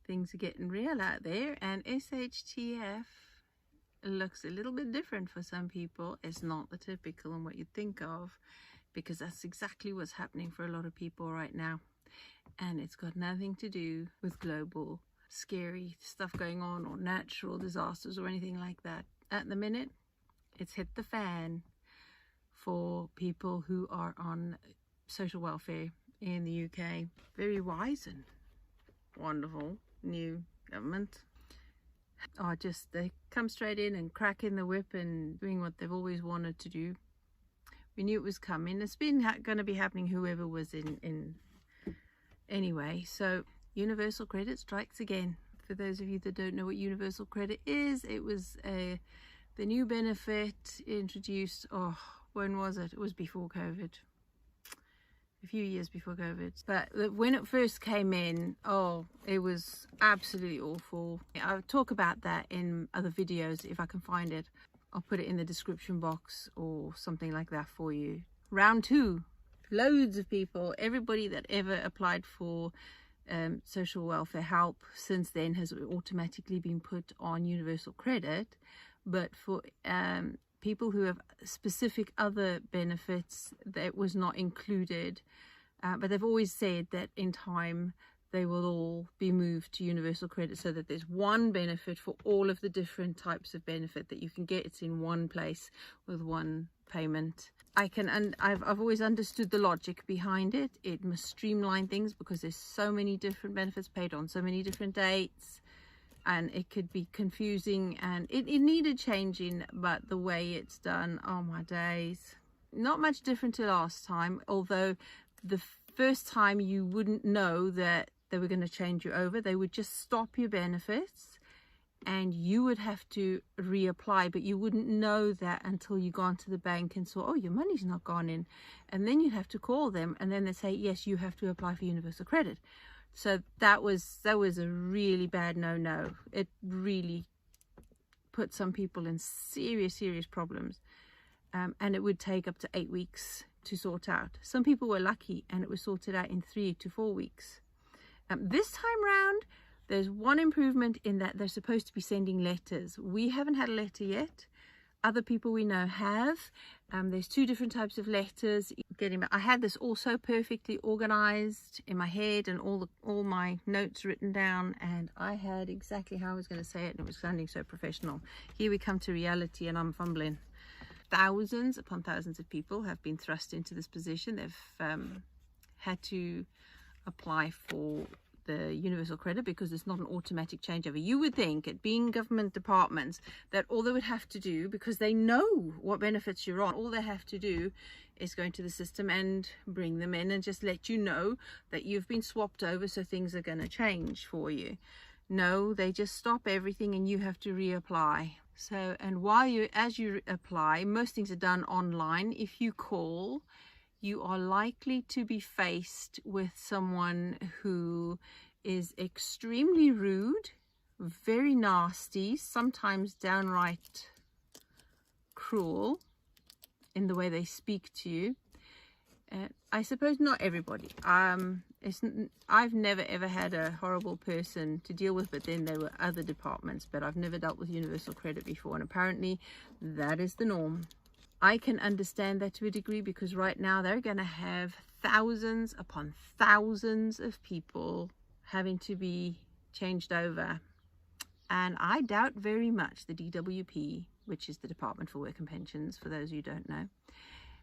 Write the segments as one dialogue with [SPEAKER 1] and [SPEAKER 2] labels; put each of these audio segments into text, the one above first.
[SPEAKER 1] things are getting real out there, and SHTF looks a little bit different for some people. It's not the typical and what you'd think of, because that's exactly what's happening for a lot of people right now. And it's got nothing to do with global scary stuff going on or natural disasters or anything like that. At the minute, it's hit the fan for people who are on social welfare in the UK. Very wise and wonderful new government are just, they come straight in and cracking the whip and doing what they've always wanted to do. We knew it was coming. It's been going to be happening whoever was in anyway. So universal credit strikes again. For those of you that don't know what universal credit is, it was the new benefit introduced, when was it? It was before COVID. A few years before COVID. But when it first came in, it was absolutely awful. I'll talk about that in other videos if I can find it. I'll put it in the description box or something like that for you. Round 2, loads of people, everybody that ever applied for social welfare help since then has automatically been put on universal credit. But for people who have specific other benefits, that was not included, but they've always said that in time they will all be moved to universal credit, so that there's one benefit for all of the different types of benefit that you can get. It's in one place with one payment. I've always understood the logic behind it. It must streamline things because there's so many different benefits paid on so many different dates, and it could be confusing, and it needed changing, but the way it's done, oh my days, not much different to last time. Although the first time you wouldn't know that they were going to change you over. They would just stop your benefits and you would have to reapply, but you wouldn't know that until you gone to the bank and saw, your money's not gone in, and then you'd have to call them, and then they say, yes, you have to apply for universal credit. So that was a really bad no-no. It really put some people in serious problems, and it would take up to 8 weeks to sort out. Some people were lucky and it was sorted out in 3 to 4 weeks. This time round, there's one improvement in that they're supposed to be sending letters. We haven't had a letter yet. Other people we know have. There's 2 different types of letters. I had this also perfectly organized in my head and all my notes written down, and I had exactly how I was going to say it, and it was sounding so professional. Here we come to reality and I'm fumbling. Thousands upon thousands of people have been thrust into this position. They've had to apply for the universal credit because it's not an automatic changeover. You would think, it being government departments, that all they would have to do, because they know what benefits you're on, all they have to do is go into the system and bring them in and just let you know that you've been swapped over, so things are going to change for you. No, they just stop everything and you have to reapply. So, and as you apply, most things are done online. If you call, you are likely to be faced with someone who is extremely rude, very nasty, sometimes downright cruel in the way they speak to you. I suppose not everybody. I've never ever had a horrible person to deal with, but then there were other departments, but I've never dealt with universal credit before, and apparently that is the norm. I can understand that to a degree, because right now they're going to have thousands upon thousands of people having to be changed over. And I doubt very much the DWP, which is the Department for Work and Pensions, for those who don't know,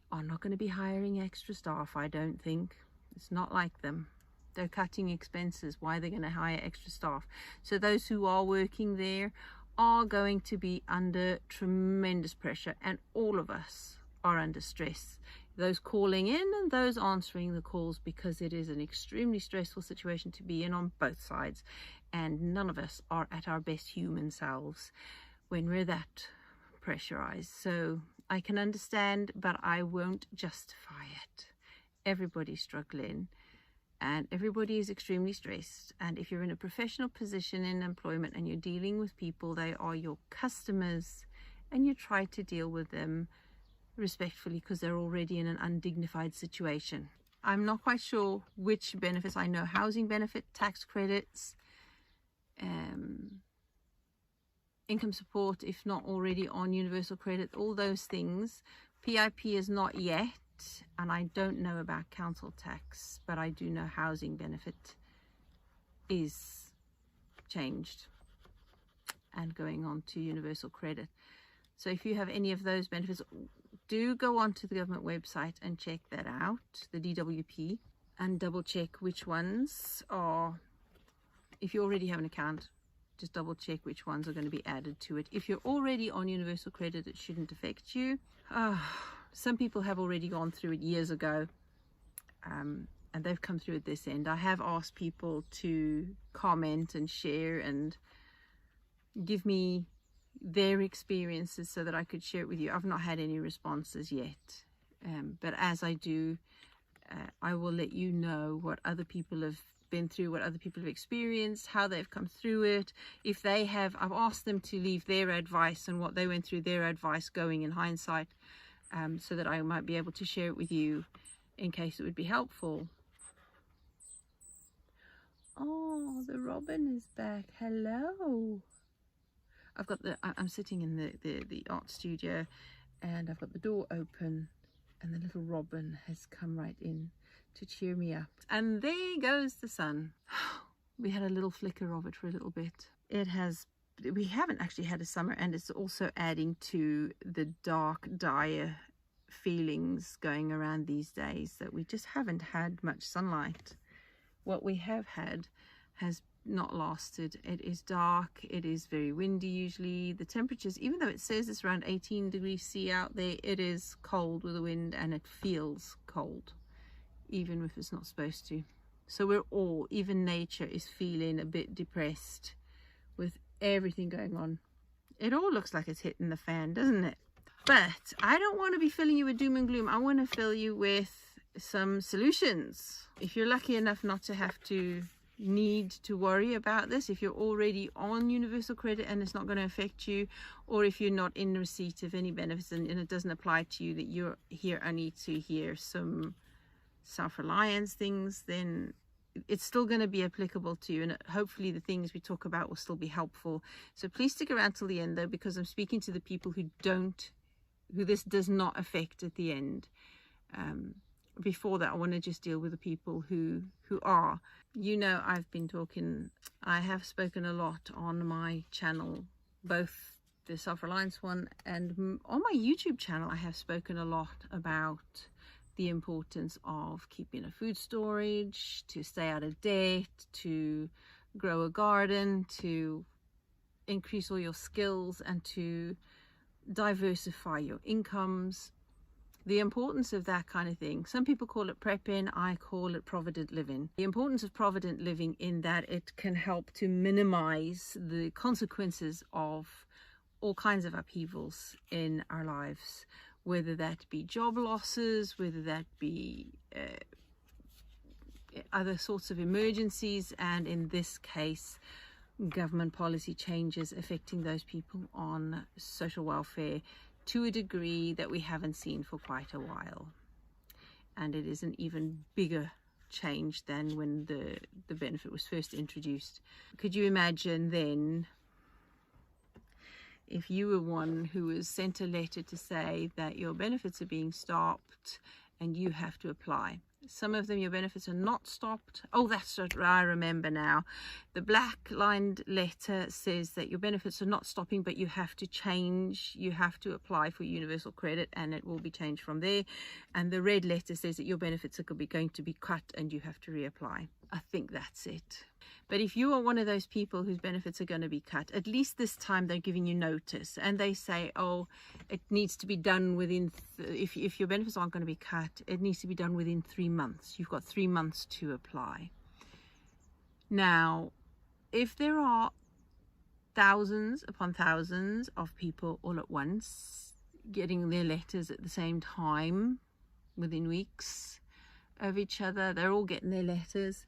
[SPEAKER 1] are not going to be hiring extra staff, I don't think. It's not like them. They're cutting expenses. Why are they going to hire extra staff? So those who are working there are going to be under tremendous pressure, and all of us are under stress, those calling in and those answering the calls, because it is an extremely stressful situation to be in on both sides, and none of us are at our best human selves when we're that pressurized. So I can understand, but I won't justify it. Everybody's struggling and everybody is extremely stressed, and if you're in a professional position in employment and you're dealing with people, they are your customers, and you try to deal with them respectfully because they're already in an undignified situation. I'm not quite sure which benefits. I know housing benefit, tax credits, income support if not already on universal credit, all those things. PIP is not yet, and I don't know about council tax, but I do know housing benefit is changed and going on to universal credit. So if you have any of those benefits, do go onto the government website and check that out, the DWP, and double check which ones are, if you already have an account, just double check which ones are going to be added to it. If you're already on universal credit, it shouldn't affect you. Some people have already gone through it years ago, and they've come through at this end. I have asked people to comment and share and give me their experiences so that I could share it with you. I've not had any responses yet, but as I do, I will let you know what other people have been through, what other people have experienced, how they've come through it. If they have, I've asked them to leave their advice and what they went through, their advice going in hindsight, so that I might be able to share it with you in case it would be helpful. Oh, the robin is back. Hello. I'm sitting in the art studio, and I've got the door open, and the little robin has come right in to cheer me up. And there goes the sun. We had a little flicker of it for a little bit. We haven't actually had a summer, and it's also adding to the dark, dire feelings going around these days that we just haven't had much sunlight. What we have had has not lasted. It is dark, it is very windy usually. The temperatures, even though it says it's around 18 degrees C out there, it is cold with the wind, and it feels cold even if it's not supposed to. So we're all, even nature is feeling a bit depressed with everything going on. It all looks like it's hitting the fan, doesn't it? But I don't want to be filling you with doom and gloom. I want to fill you with some solutions. If you're lucky enough not to have to need to worry about this, if you're already on universal credit and it's not going to affect you, or if you're not in receipt of any benefits and it doesn't apply to you, that you're here only to hear some self-reliance things, then it's still going to be applicable to you, and hopefully the things we talk about will still be helpful. So please stick around till the end though, because I'm speaking to the people who this does not affect at the end. Before that, I want to just deal with the people who are. You know, I have spoken a lot on my channel, both the self-reliance one and on my YouTube channel. I have spoken a lot about the importance of keeping a food storage, to stay out of debt, to grow a garden, to increase all your skills, and to diversify your incomes. The importance of that kind of thing. Some people call it prepping, I call it provident living. The importance of provident living in that it can help to minimize the consequences of all kinds of upheavals in our lives, whether that be job losses, whether that be other sorts of emergencies, and in this case, government policy changes affecting those people on social welfare to a degree that we haven't seen for quite a while. And it is an even bigger change than when the benefit was first introduced. Could you imagine then if you were one who was sent a letter to say that your benefits are being stopped and you have to apply? Some of them, your benefits are not stopped. Oh, that's what I remember now. The black lined letter says that your benefits are not stopping, but you have to change. You have to apply for universal credit and it will be changed from there. And the red letter says that your benefits are going to be cut and you have to reapply. I think that's it. But if you are one of those people whose benefits are going to be cut, at least this time they're giving you notice and they say, oh, it needs to be done within, if your benefits aren't going to be cut, it needs to be done within 3 months. You've got 3 months to apply. Now, if there are thousands upon thousands of people all at once getting their letters at the same time, within weeks of each other, they're all getting their letters,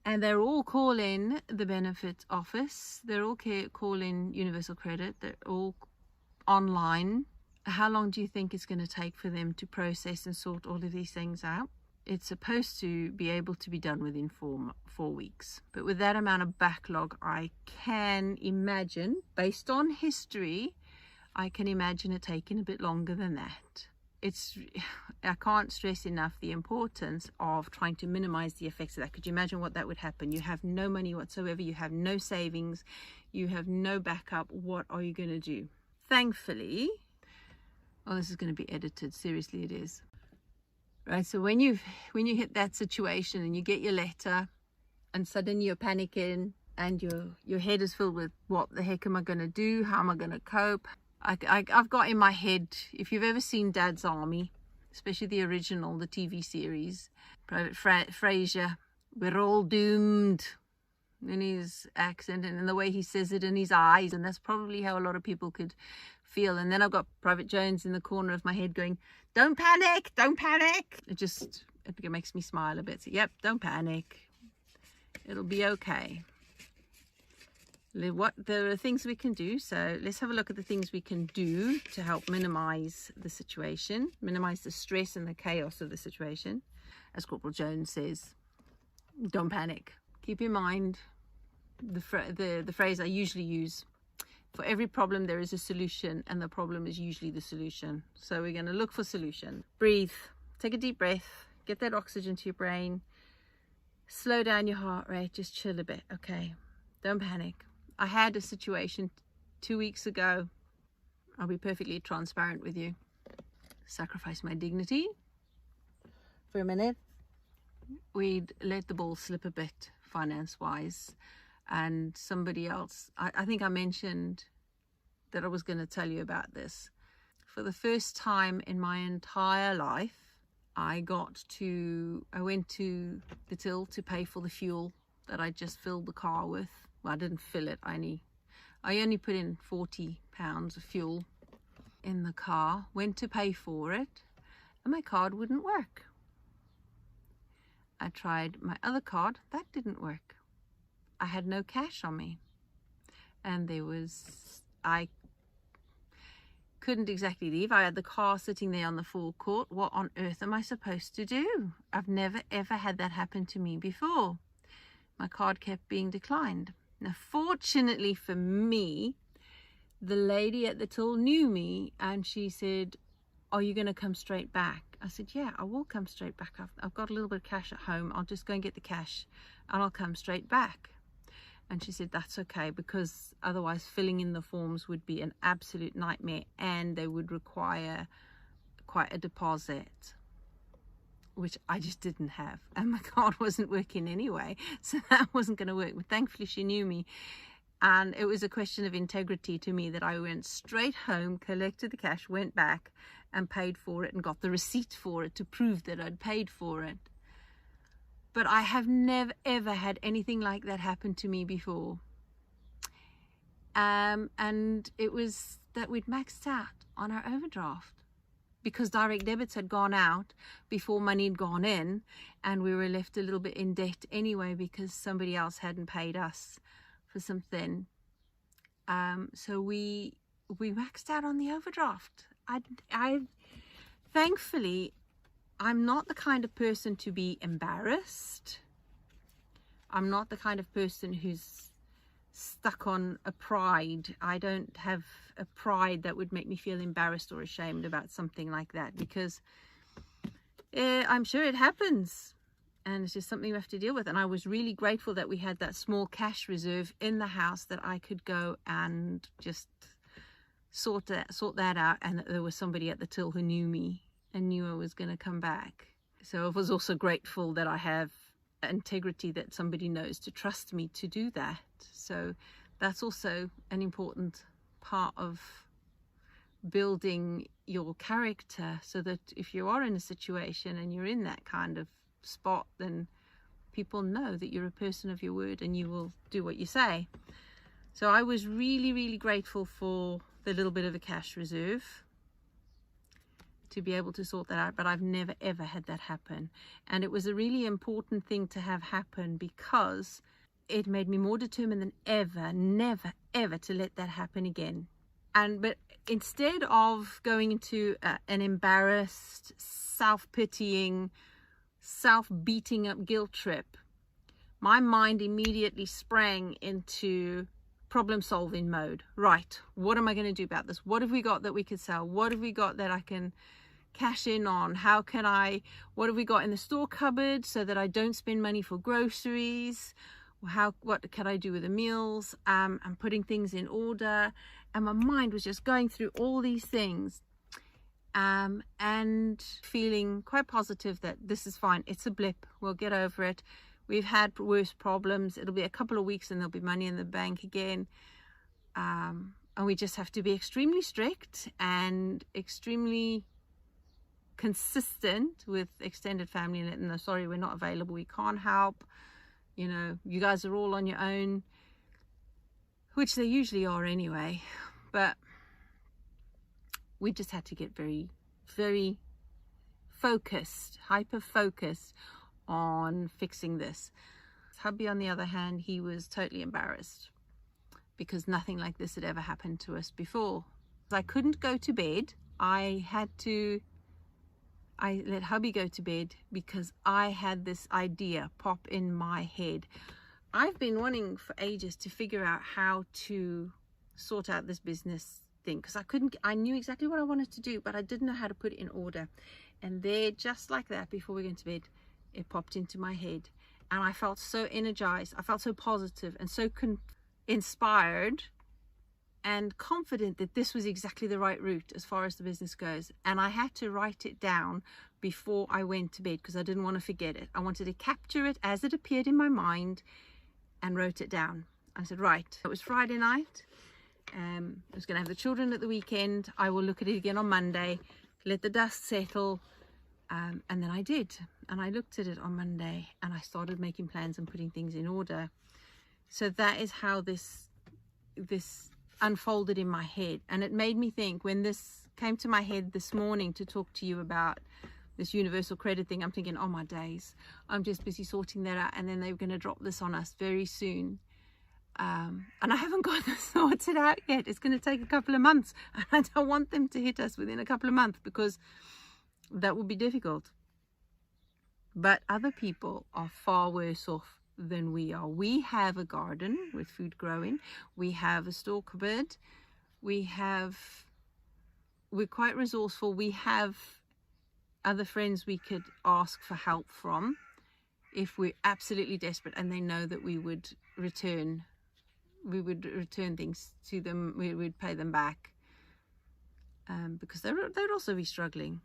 [SPEAKER 1] and they're all calling the benefit office, they're all calling universal credit, they're all online. How long do you think it's going to take for them to process and sort all of these things out? It's supposed to be able to be done within 4 weeks. But with that amount of backlog, I can imagine, based on history, I can imagine it taking a bit longer than that. I can't stress enough the importance of trying to minimize the effects of that. Could you imagine what that would happen? You have no money whatsoever, you have no savings, you have no backup. What are you going to do? Thankfully, oh, this is going to be edited, seriously it is. Right, so when you hit that situation and you get your letter and suddenly you're panicking and your head is filled with what the heck am I going to do? How am I going to cope? I've got in my head, if you've ever seen Dad's Army, especially the original, the TV series, Private Fraser, we're all doomed, in his accent and in the way he says it in his eyes, and that's probably how a lot of people could feel. And then I've got Private Jones in the corner of my head going, don't panic, don't panic. It makes me smile a bit. So, yep, don't panic. It'll be okay. There are things we can do. So let's have a look at the things we can do to help minimize the situation, minimize the stress and the chaos of the situation. As Corporal Jones says, don't panic. Keep in mind the phrase I usually use: for every problem there is a solution, and the problem is usually the solution. So we're going to look for solution. Breathe, take a deep breath, get that oxygen to your brain, slow down your heart rate, just chill a bit. Okay, don't panic. I had a situation 2 weeks ago. I'll be perfectly transparent with you. Sacrifice my dignity for a minute. We'd let the ball slip a bit finance-wise, and somebody else, I think I mentioned that I was going to tell you about this. For the first time in my entire life, I went to the till to pay for the fuel that I just filled the car with. Well, I didn't fill it. I only put in 40 pounds of fuel in the car, went to pay for it, and my card wouldn't work. I tried my other card, that didn't work. I had no cash on me, and I couldn't exactly leave. I had the car sitting there on the forecourt. What on earth am I supposed to do? I've never ever had that happen to me before. My card kept being declined. Now, fortunately for me, the lady at the till knew me, and she said, are you going to come straight back? I said, yeah, I will come straight back. I've got a little bit of cash at home. I'll just go and get the cash and I'll come straight back. And she said, that's okay, because otherwise filling in the forms would be an absolute nightmare, and they would require quite a deposit, which I just didn't have, and my card wasn't working anyway, so that wasn't going to work. But thankfully she knew me, and it was a question of integrity to me that I went straight home, collected the cash, went back and paid for it, and got the receipt for it to prove that I'd paid for it. But I have never ever had anything like that happen to me before, and it was that we'd maxed out on our overdraft, because direct debits had gone out before money had gone in, and we were left a little bit in debt anyway because somebody else hadn't paid us for something. So we maxed out on the overdraft. Thankfully, I'm not the kind of person to be embarrassed. I'm not the kind of person who's stuck on a pride. I don't have a pride that would make me feel embarrassed or ashamed about something like that, because I'm sure it happens, and it's just something we have to deal with. And I was really grateful that we had that small cash reserve in the house that I could go and just sort that out, and that there was somebody at the till who knew me and knew I was going to come back. So I was also grateful that I have integrity, that somebody knows to trust me to do that. So that's also an important part of building your character, so that if you are in a situation and you're in that kind of spot, then people know that you're a person of your word and you will do what you say. So I was really, really grateful for the little bit of a cash reserve to be able to sort that out, but I've never ever had that happen. And it was a really important thing to have happen, because it made me more determined than ever, never ever to let that happen again. But instead of going into an embarrassed, self-pitying, self-beating up guilt trip, my mind immediately sprang into problem solving mode. Right, what am I going to do about this? What have we got that we could sell? What have we got that I can cash in on? What have we got in the store cupboard so that I don't spend money for groceries? What can I do with the meals? I'm putting things in order, and my mind was just going through all these things, and feeling quite positive that this is fine. It's a blip. We'll get over it. We've had worse problems. It'll be a couple of weeks and there'll be money in the bank again. And we just have to be extremely strict and extremely consistent with extended family. And no, sorry, we're not available. We can't help. You know, you guys are all on your own, which they usually are anyway. But we just had to get very, very focused, hyper-focused on fixing this. Hubby, on the other hand, he was totally embarrassed because nothing like this had ever happened to us before. I couldn't go to bed. I let hubby go to bed because I had this idea pop in my head. I've been wanting for ages to figure out how to sort out this business thing, because I knew exactly what I wanted to do, but I didn't know how to put it in order. And there, just like that, before we went to bed, it popped into my head, and I felt so energized. I felt so positive and so inspired and confident that this was exactly the right route as far as the business goes. And I had to write it down before I went to bed because I didn't want to forget it. I wanted to capture it as it appeared in my mind and wrote it down. I said, right, it was Friday night. I was going to have the children at the weekend. I will look at it again on Monday, let the dust settle. And then I did. And I looked at it on Monday and I started making plans and putting things in order. So that is how this unfolded in my head. And it made me think, when this came to my head this morning to talk to you about this universal credit thing, I'm thinking, oh my days, I'm just busy sorting that out. And then they were going to drop this on us very soon. And I haven't got this sorted out yet. It's going to take a couple of months. And I don't want them to hit us within a couple of months because that would be difficult. But other people are far worse off than we are. We have a garden with food growing. We have a store cupboard. We're quite resourceful. We have other friends we could ask for help from if we're absolutely desperate, and they know that we would return things to them. We would pay them back because they'd also be struggling.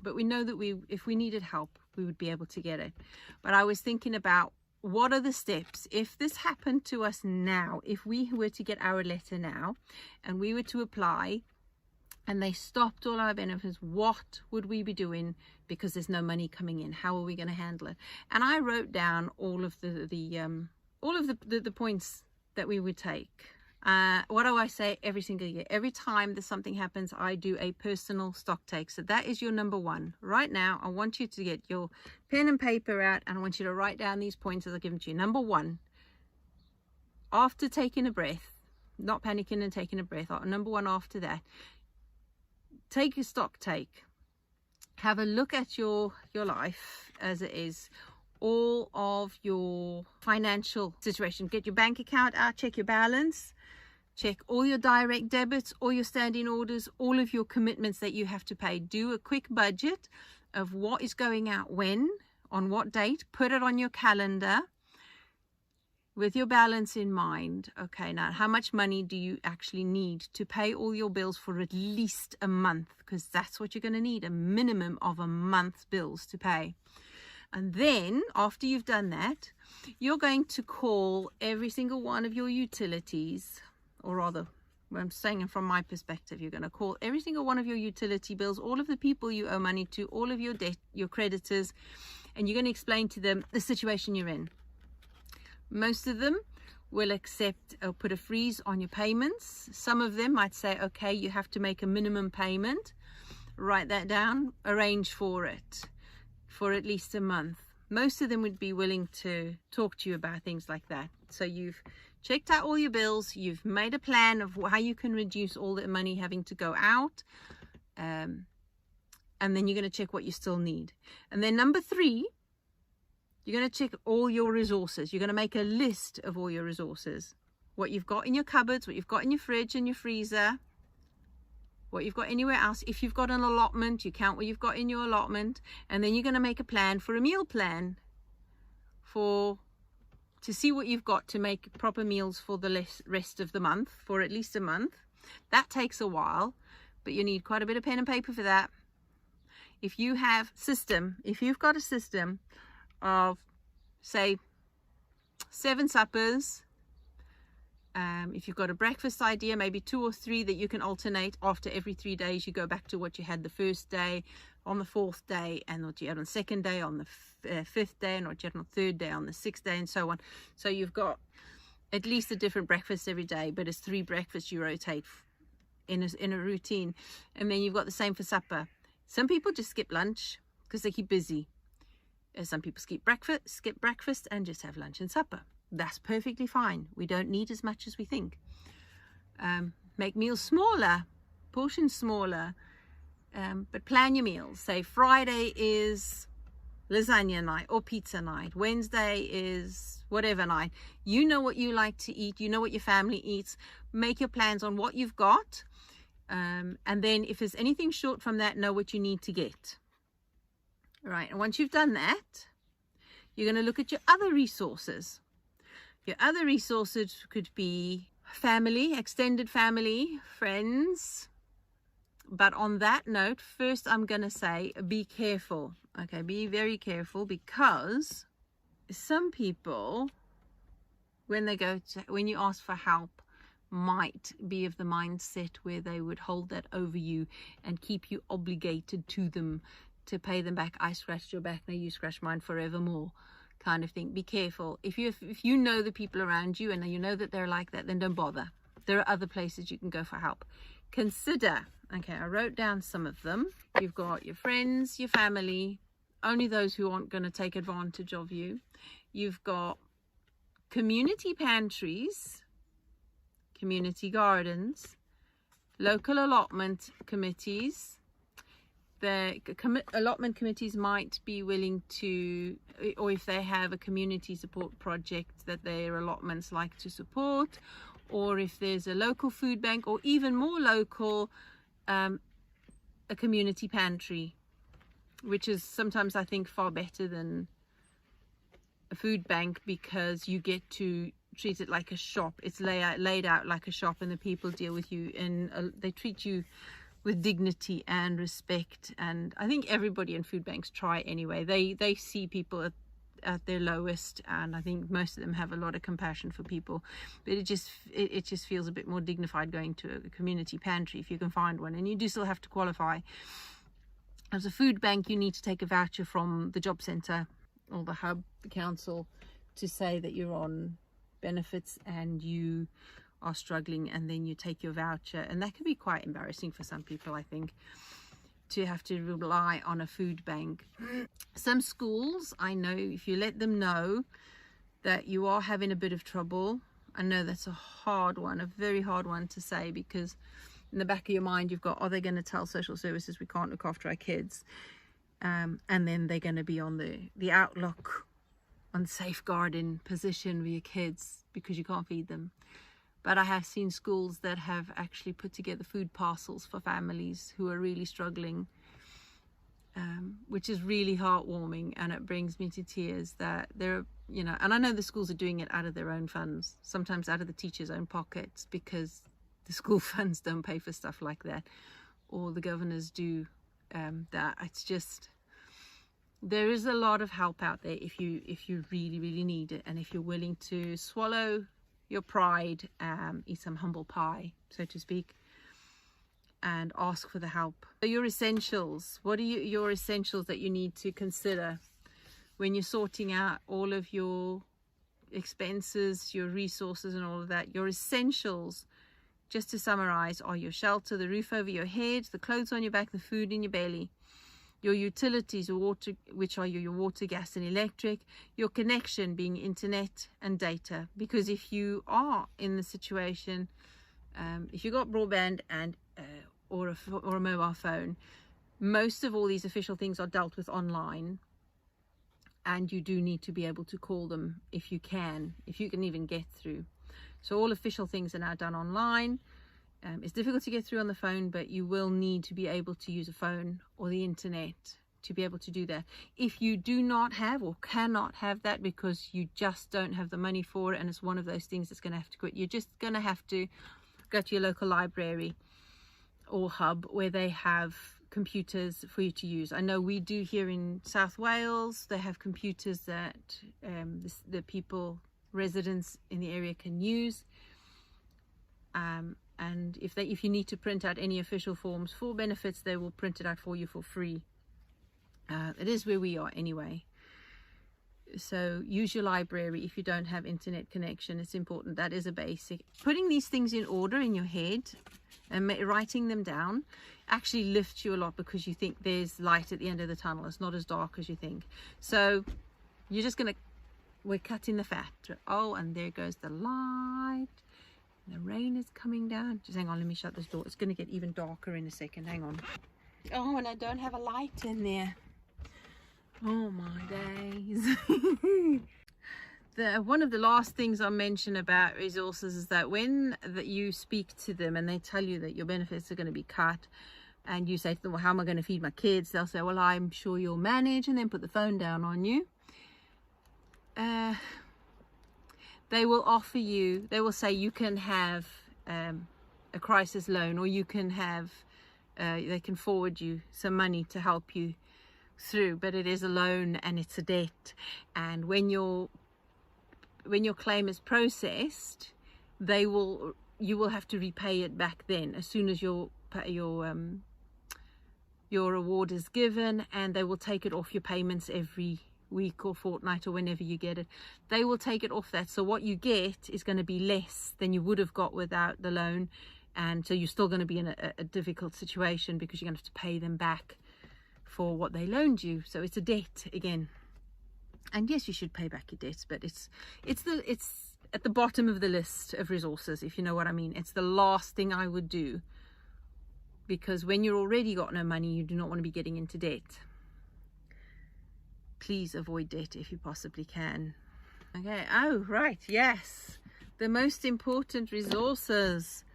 [SPEAKER 1] But we know that if we needed help, we would be able to get it. But I was thinking about, what are the steps if this happened to us now, if we were to get our letter now and we were to apply and they stopped all our benefits, what would we be doing? Because there's no money coming in. How are we going to handle it? And I wrote down all of the points that we would take. What do I say every single year? Every time that something happens, I do a personal stock take. So that is your number one. Right now, I want you to get your pen and paper out, and I want you to write down these points as I give them to you. Number one, after taking a breath, not panicking and taking a breath. Number one, after that, take a stock take. Have a look at your life as it is. All of your financial situation. Get your bank account out, check your balance, check all your direct debits, all your standing orders, all of your commitments that you have to pay. Do a quick budget of what is going out when, on what date. Put it on your calendar with your balance in mind. Okay, now how much money do you actually need to pay all your bills for at least a month? Because that's what you're going to need, a minimum of a month's bills to pay. And then after you've done that, you're going to call every single one of your utilities, or rather, I'm saying from my perspective, you're going to call every single one of your utility bills, all of the people you owe money to, all of your debt, your creditors, and you're going to explain to them the situation you're in. Most of them will accept or put a freeze on your payments. Some of them might say, okay, you have to make a minimum payment. Write that down, arrange for it for at least a month. Most of them would be willing to talk to you about things like that. So you've checked out all your bills, you've made a plan of how you can reduce all the money having to go out, and then you're going to check what you still need. And then number three, You're going to check all your resources. You're going to make a list of all your resources. What you've got in your cupboards, what you've got in your fridge and your freezer, what you've got anywhere else. If you've got an allotment, you count what you've got in your allotment, and then you're going to make a plan for a meal plan to see what you've got to make proper meals for the rest of the month, for at least a month. That takes a while, but you need quite a bit of pen and paper for that. If you've got a system of, say, 7 suppers, if you've got a breakfast idea, maybe 2 or 3 that you can alternate. After every 3 days, you go back to what you had the first day, on the 4th day, and what you had on the 2nd day, on the 5th day, and what you had on the 3rd day, on the 6th day, and so on. So you've got at least a different breakfast every day, but it's 3 breakfasts you rotate in a routine. And then you've got the same for supper. Some people just skip lunch because they keep busy. Some people skip breakfast and just have lunch and supper. That's perfectly fine. We don't need as much as we think. Make meals smaller, portions smaller, but plan your meals. Say Friday is lasagna night or pizza night. Wednesday is whatever night. You know what you like to eat. You know what your family eats. Make your plans on what you've got. And then if there's anything short from that, know what you need to get. Right, and once you've done that, you're going to look at your other resources. Your other resources could be family, extended family, friends. But on that note, first I'm going to say be careful. Okay, be very careful, because some people, when you ask for help, might be of the mindset where they would hold that over you and keep you obligated to them to pay them back. I scratched your back, now you scratch mine forevermore, kind of thing. Be careful. If you know the people around you and you know that they're like that, then don't bother. There are other places you can go for help. Consider, okay, I wrote down some of them. You've got your friends, your family, only those who aren't going to take advantage of you. You've got community pantries, community gardens, local allotment committees. The allotment committees might be willing to, or if they have a community support project that their allotments like to support, or if there's a local food bank, or even more local, a community pantry, which is sometimes, I think, far better than a food bank, because you get to treat it like a shop. It's laid out like a shop, and the people deal with you and they treat you with dignity and respect. And I think everybody in food banks try anyway. They see people at their lowest, and I think most of them have a lot of compassion for people, but it just feels a bit more dignified going to a community pantry if you can find one. And you do still have to qualify. As a food bank, you need to take a voucher from the job centre or the hub, the council, to say that you're on benefits and you are struggling, and then you take your voucher. And that can be quite embarrassing for some people, I think, to have to rely on a food bank. Some schools, I know, if you let them know that you are having a bit of trouble, I know that's a hard one, a very hard one to say, because in the back of your mind you've got, are they going to tell social services we can't look after our kids? And then they're going to be on the outlook, on safeguarding position with your kids because you can't feed them. But I have seen schools that have actually put together food parcels for families who are really struggling, which is really heartwarming, and it brings me to tears that they're, and I know the schools are doing it out of their own funds, sometimes out of the teachers' own pockets, because the school funds don't pay for stuff like that, or the governors do that. It's just, there is a lot of help out there if you really, really need it, and if you're willing to swallow your pride, eat some humble pie, so to speak, and ask for the help. So your essentials, what are your essentials that you need to consider when you're sorting out all of your expenses, your resources and all of that? Your essentials, just to summarize, are your shelter, the roof over your head, the clothes on your back, the food in your belly. Your utilities, water, which are your water, gas and electric. Your connection being internet and data, because if you are in the situation, if you've got broadband and or a mobile phone, most of all these official things are dealt with online, and you do need to be able to call them if you can even get through. So all official things are now done online. It's difficult to get through on the phone, but you will need to be able to use a phone or the internet to be able to do that. If you do not have or cannot have that because you just don't have the money for it, and it's one of those things that's going to have to quit, you're just going to have to go to your local library or hub where they have computers for you to use. I know we do here in South Wales. They have computers that the residents in the area can use. And if you need to print out any official forms for benefits, they will print it out for you for free. It is where we are anyway. So use your library if you don't have internet connection. It's important. That is a basic. Putting these things in order in your head and writing them down actually lifts you a lot, because you think there's light at the end of the tunnel. It's not as dark as you think. So you're just going to, we're cutting the fat. Oh, and there goes the light. The rain is coming down. Just hang on, let me shut this door. It's going to get even darker in a second. Hang on. Oh, and I don't have a light in there. Oh my days. One of the last things I mention about resources is that when you speak to them and they tell you that your benefits are going to be cut, and you say to them, well, how am I going to feed my kids? They'll say, well, I'm sure you'll manage, and then put the phone down on you. They will offer you, they will say you can have a crisis loan, or you can have, they can forward you some money to help you through, but it is a loan and it's a debt. And when your claim is processed, you will have to repay it back then, as soon as your reward is given, and they will take it off your payments every week or fortnight or whenever you get it. They will take it off that, so what you get is going to be less than you would have got without the loan, and so you're still going to be in a difficult situation, because you're going to have to pay them back for what they loaned you. So it's a debt again, and yes, you should pay back your debts, but it's at the bottom of the list of resources, if you know what I mean. It's the last thing I would do, because when you're already got no money, you do not want to be getting into debt. Please avoid debt if you possibly can. Okay, oh right, yes, the most important resources.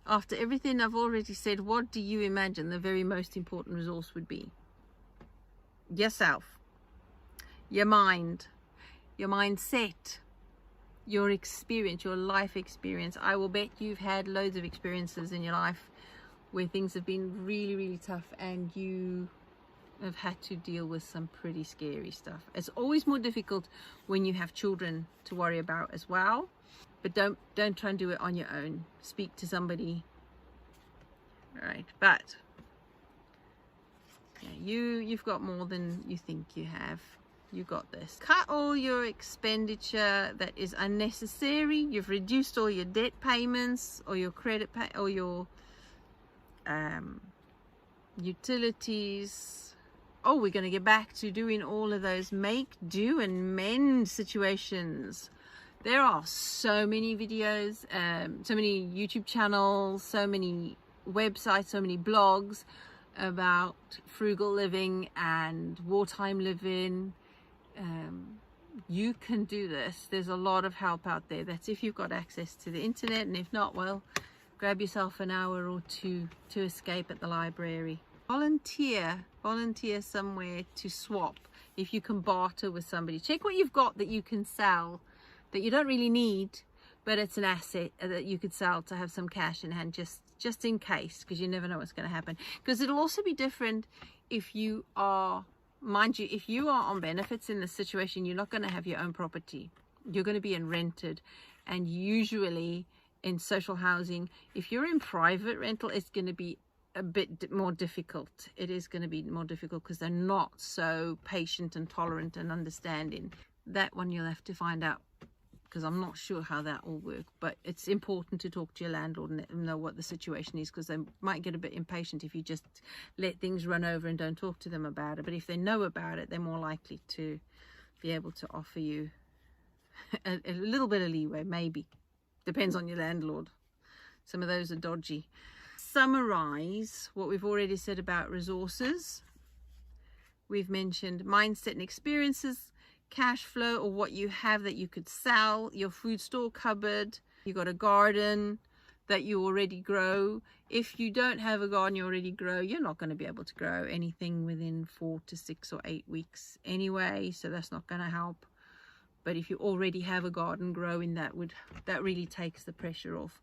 [SPEAKER 1] After everything I've already said, what do you imagine the very most important resource would be? Yourself, your mind, your mindset, your experience, your life experience. I will bet you've had loads of experiences in your life where things have been really, really tough, and you have had to deal with some pretty scary stuff. It's always more difficult when you have children to worry about as well, but don't try and do it on your own. Speak to somebody. All right, but yeah, you've got more than you think you have. You got this. Cut all your expenditure that is unnecessary. You've reduced all your debt payments, or your credit or your utilities. Oh, we're going to get back to doing all of those make, do and mend situations. There are so many videos, so many YouTube channels, so many websites, so many blogs about frugal living and wartime living. You can do this. There's a lot of help out there. That's if you've got access to the internet, and if not, well, grab yourself an hour or two to escape at the library. Volunteer somewhere to swap. If you can barter with somebody, check what you've got that you can sell, that you don't really need, but it's an asset that you could sell to have some cash in hand, just in case, because you never know what's going to happen. Because it'll also be different if you are, mind you, if you are on benefits in this situation, you're not going to have your own property. You're going to be in rented, and usually in social housing, if you're in private rental, it's going to be a bit more difficult. It is going to be more difficult because they're not so patient and tolerant and understanding. That one you'll have to find out, because I'm not sure how that will work. But it's important to talk to your landlord and let them know what the situation is, because they might get a bit impatient if you just let things run over and don't talk to them about it. But if they know about it, they're more likely to be able to offer you a little bit of leeway, maybe. Depends on your landlord. Some of those are dodgy. Summarize what we've already said about resources. We've mentioned mindset and experiences, cash flow, or what you have that you could sell, your food store cupboard, you got a garden that you already grow. If you don't have a garden you already grow, you're not going to be able to grow anything within 4 to 6 or 8 weeks anyway, so that's not going to help. But if you already have a garden growing, that really takes the pressure off.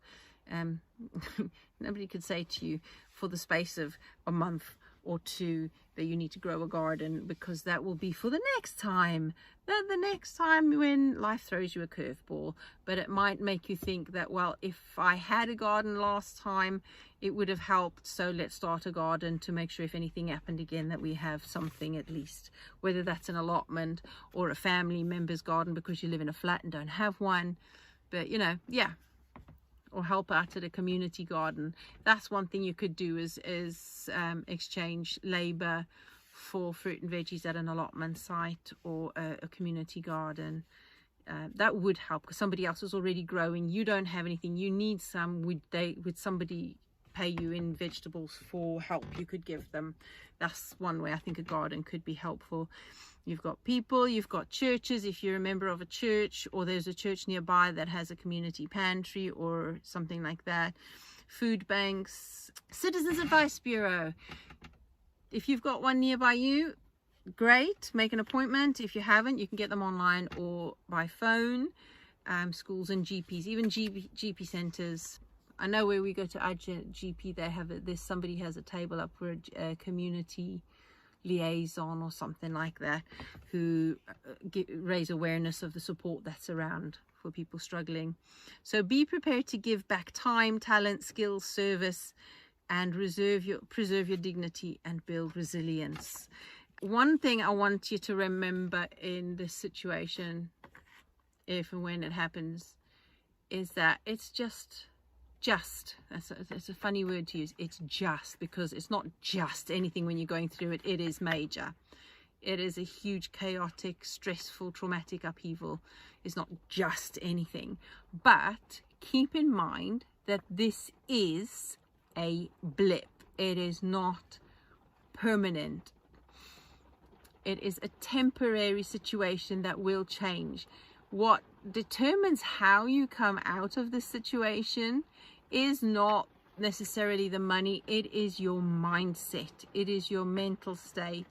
[SPEAKER 1] Nobody could say to you for the space of a month or 2 that you need to grow a garden, because that will be for the next time, the next time when life throws you a curveball. But it might make you think that, well, if I had a garden last time it would have helped, so let's start a garden to make sure if anything happened again that we have something at least, whether that's an allotment or a family member's garden because you live in a flat and don't have one. But you know, yeah, or help out at a community garden. That's one thing you could do, is exchange labor for fruit and veggies at an allotment site or a community garden. That would help, because somebody else is already growing, you don't have anything, you need some. Would somebody pay you in vegetables for help you could give them? That's one way I think a garden could be helpful. You've got people, you've got churches, if you're a member of a church or there's a church nearby that has a community pantry or something like that. Food banks, Citizens Advice Bureau. If you've got one nearby you, great, make an appointment. If you haven't, you can get them online or by phone. Schools and GPs, even GP centres. I know where we go to our GP, they have somebody has a table up for a community liaison or something like that, who raise awareness of the support that's around for people struggling. So be prepared to give back time, talent, skills, service, and preserve your dignity and build resilience. One thing I want you to remember in this situation, if and when it happens, is that it's just that's a funny word to use. It's just, because it's not just anything when you're going through it. It is major. It is a huge, chaotic, stressful, traumatic upheaval. It's not just anything. But keep in mind that this is a blip. It is not permanent. It is a temporary situation that will change. What determines how you come out of this situation is not necessarily the money. It is your mindset. It is your mental state.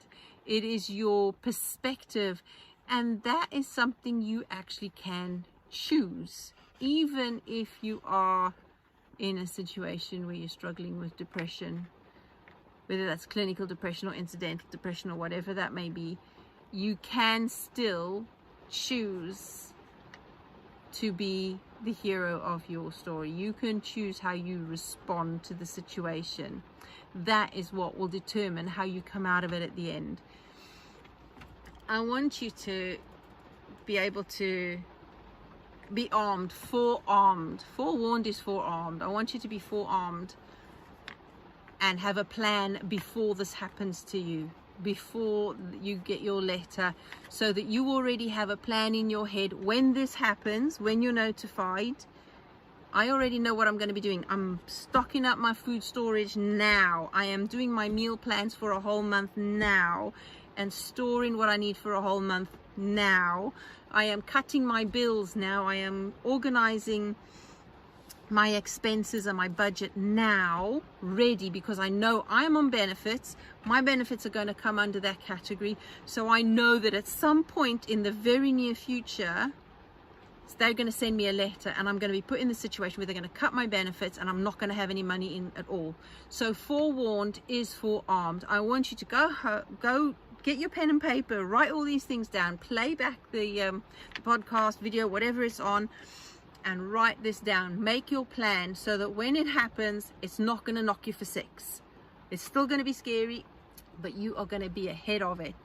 [SPEAKER 1] It is your perspective. And that is something you actually can choose, even if you are in a situation where you're struggling with depression, whether that's clinical depression or incidental depression or whatever that may be. You can still choose to be the hero of your story. You can choose how you respond to the situation. That is what will determine how you come out of it at the end. I want you to be able to be armed, forearmed. Forewarned is forearmed. I want you to be forearmed and have a plan before this happens to you, before you get your letter, so that you already have a plan in your head when this happens, when you're notified. I already know what I'm going to be doing. I'm stocking up my food storage now. I am doing my meal plans for a whole month now and storing what I need for a whole month now. I am cutting my bills now. I am organizing my expenses and my budget now, ready, because I know I'm on benefits. My benefits are going to come under that category. So I know that at some point in the very near future, they're going to send me a letter and I'm going to be put in the situation where they're going to cut my benefits and I'm not going to have any money in at all. So forewarned is forearmed. I want you to go get your pen and paper, write all these things down, play back the podcast, video, whatever it's on, and write this down. Make your plan so that when it happens, it's not going to knock you for 6. It's still going to be scary, but you are going to be ahead of it.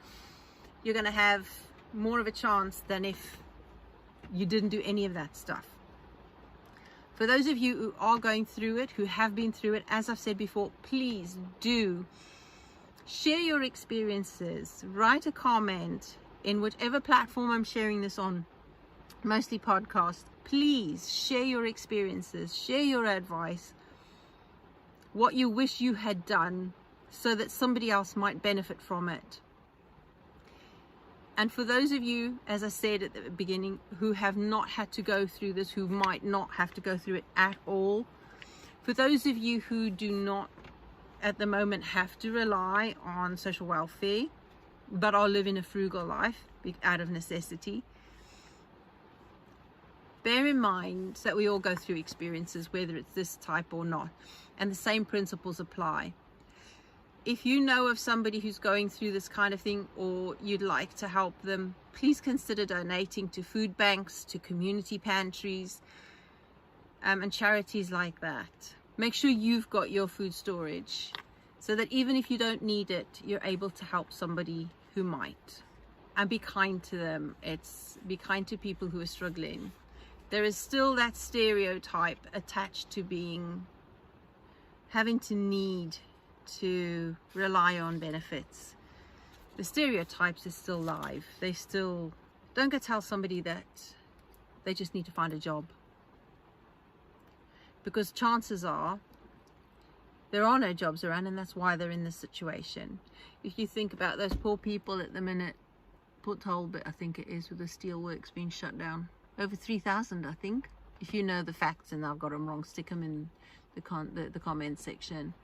[SPEAKER 1] You're going to have more of a chance than if you didn't do any of that stuff. For those of you who are going through it, who have been through it, as I've said before, please do share your experiences. Write a comment in whichever platform I'm sharing this on, mostly podcast. Please share your experiences, share your advice, what you wish you had done so that somebody else might benefit from it. And for those of you, as I said at the beginning, who have not had to go through this, who might not have to go through it at all, for those of you who do not at the moment have to rely on social welfare, but are living a frugal life out of necessity, bear in mind that we all go through experiences, whether it's this type or not, and the same principles apply. If you know of somebody who's going through this kind of thing, or you'd like to help them, please consider donating to food banks, to community pantries, and charities like that. Make sure you've got your food storage so that even if you don't need it, you're able to help somebody who might. And be kind to them. Be kind to people who are struggling. There is still that stereotype attached to having to need to rely on benefits. The stereotypes are still live. Don't go tell somebody that they just need to find a job, because chances are there are no jobs around, and that's why they're in this situation. If you think about those poor people at the minute, Port Talbot I think it is, with the steelworks being shut down, over 3,000 I think. If you know the facts and I've got them wrong, stick them in the comment section.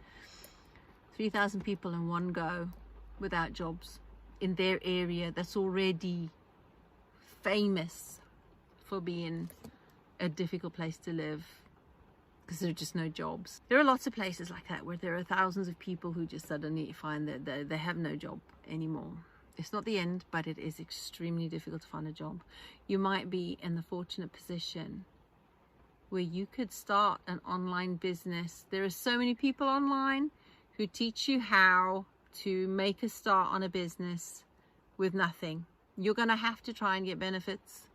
[SPEAKER 1] 3,000 people in one go without jobs in their area that's already famous for being a difficult place to live, because there are just no jobs. There are lots of places like that where there are thousands of people who just suddenly find that they have no job anymore. It's not the end, but it is extremely difficult to find a job. You might be in the fortunate position where you could start an online business. There are so many people online who teach you how to make a start on a business with nothing. You're going to have to try and get benefits,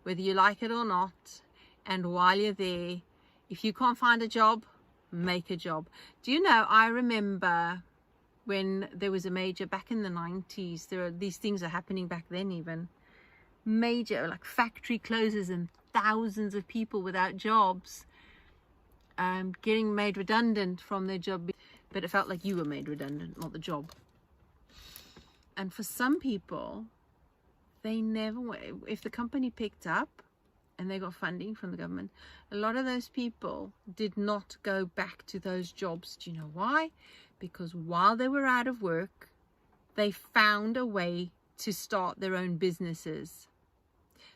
[SPEAKER 1] whether you like it or not. And while you're there, if you can't find a job, make a job. Do you know, I remember when there was a major, back in the 90s, these things are happening back then even, major like factory closes and thousands of people without jobs, getting made redundant from their job. But it felt like you were made redundant, not the job. And for some people, if the company picked up and they got funding from the government, a lot of those people did not go back to those jobs. Do you know why? Because while they were out of work, they found a way to start their own businesses.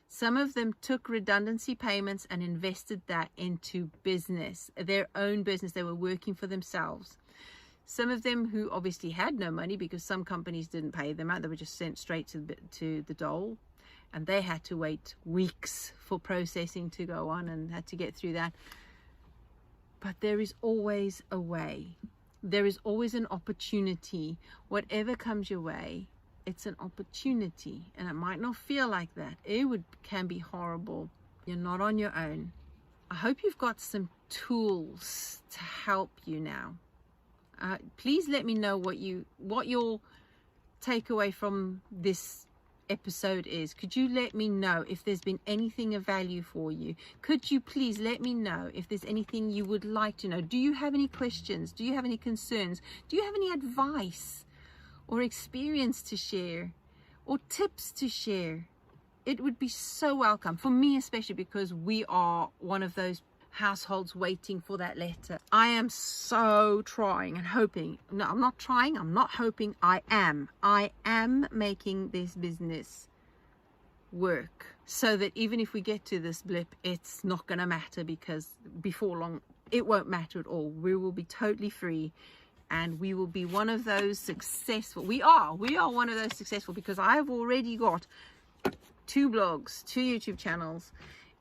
[SPEAKER 1] Some of them took redundancy payments and invested that into business, their own business. They were working for themselves. Some of them who obviously had no money because some companies didn't pay them out, they were just sent straight to the dole, and they had to wait weeks for processing to go on and had to get through that. But there is always a way. There is always an opportunity. Whatever comes your way, it's an opportunity, and it might not feel like that. Can be horrible. You're not on your own. I hope you've got some tools to help you now. Please let me know what your takeaway from this episode is. Could you let me know if there's been anything of value for you? Could you please let me know if there's anything you would like to know? Do you have any questions? Do you have any concerns? Do you have any advice or experience to share or tips to share? It would be so welcome, for me especially, because we are one of those households waiting for that letter. I am so trying and hoping. No, I'm not trying, I'm not hoping, I am making this business work so that even if we get to this blip, it's not going to matter, because before long it won't matter at all. We will be totally free, and we will be one of those successful. We are one of those successful, because I've already got 2 blogs, 2 YouTube channels,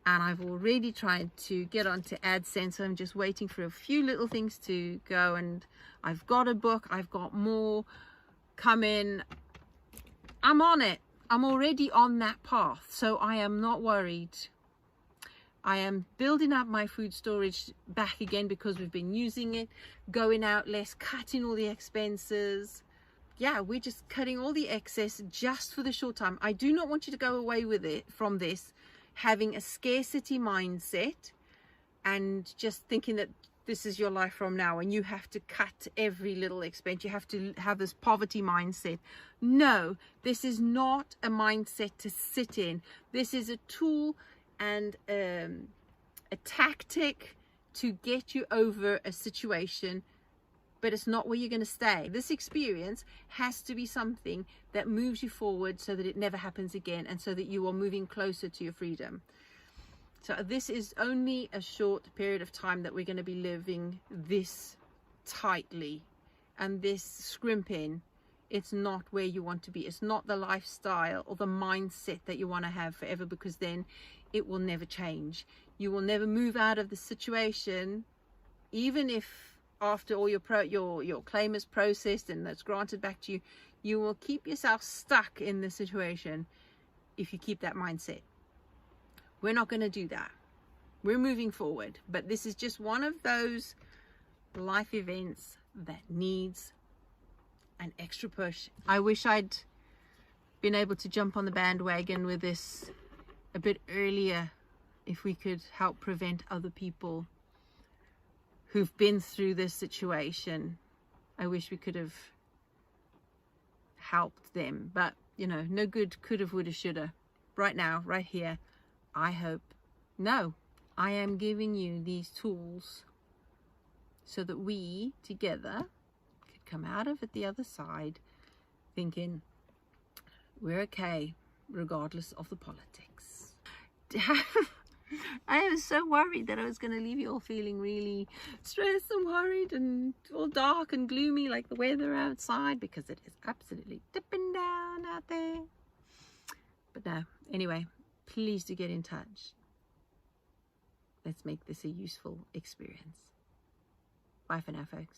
[SPEAKER 1] and I've already tried to get onto AdSense. So I'm just waiting for a few little things to go, and I've got a book, I've got more coming. I'm on it. I'm already on that path, so I am not worried. I am building up my food storage back again because we've been using it, going out less, cutting all the expenses. Yeah, we're just cutting all the excess just for the short time. I do not want you to go away with it from this having a scarcity mindset and just thinking that this is your life from now and you have to cut every little expense. You have to have this poverty mindset. No, this is not a mindset to sit in. This is a tool and a tactic to get you over a situation, but it's not where you're going to stay. This experience has to be something that moves you forward so that it never happens again, and so that you are moving closer to your freedom. So this is only a short period of time that we're going to be living this tightly and this scrimping. It's not where you want to be. It's not the lifestyle or the mindset that you want to have forever, because then it will never change. You will never move out of the situation, even if after all your claim is processed and that's granted back to you. You will keep yourself stuck in the situation if you keep that mindset. We're not going to do that. We're moving forward. But this is just one of those life events that needs an extra push. I wish I'd been able to jump on the bandwagon with this a bit earlier, if we could help prevent other people who've been through this situation. I wish we could have helped them. But, you know, no good could have, would have, should have. Right now, right here, I am giving you these tools so that we together could come out of it the other side thinking we're okay regardless of the politics. I was so worried that I was going to leave you all feeling really stressed and worried and all dark and gloomy like the weather outside, because it is absolutely dipping down out there. But no, anyway, please do get in touch. Let's make this a useful experience. Bye for now, folks.